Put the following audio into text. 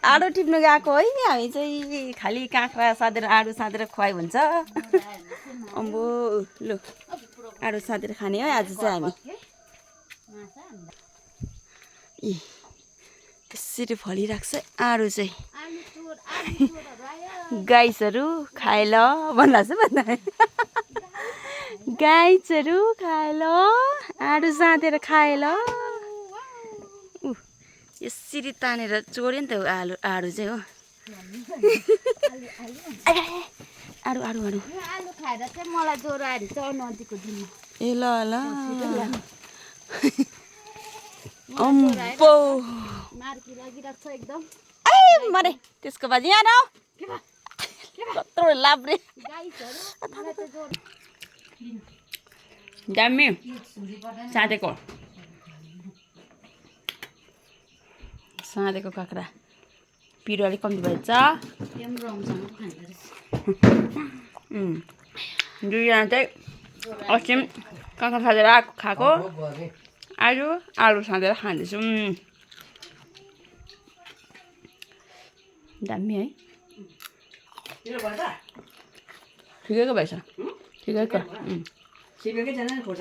आडो टिप्नु गएको होइन हामी चाहिँ खालि काँक्रा साँधेर आडो साँधेर खुवाइ हुन्छ अम्बो लु आडो साँधेर खाने है आज चाहिँ हामी यसरी फलिरहेको छ आडो चाहिँ गाइसहरू खाए ल भन्दा चाहिँ भन्दा गाइसहरू खाए ल आडो साँधेर खाए ल यसरी तानेर चोर्यो नि त आलु आडो चाहिँ हो आडो आडो आडो आलु खाएर चाहिँ मलाई ज्वरो आएर चाहिँ नदीको दिनमा ए ल ल अम्बो मार्की लागिरहेको छ एकदम ए मरे त्यसको बाजी यहाँ न कत्रो लाब्रे दामी साँधेको साँधेको काँक्रा पिरो अलिक कम्ती भएछ दुईजना चाहिँ अस्ति काँक्रा साँधेर खाएको आज आलु साँधेर खाँदैछौँ दामी है ठिकैको भएछ ठिकैको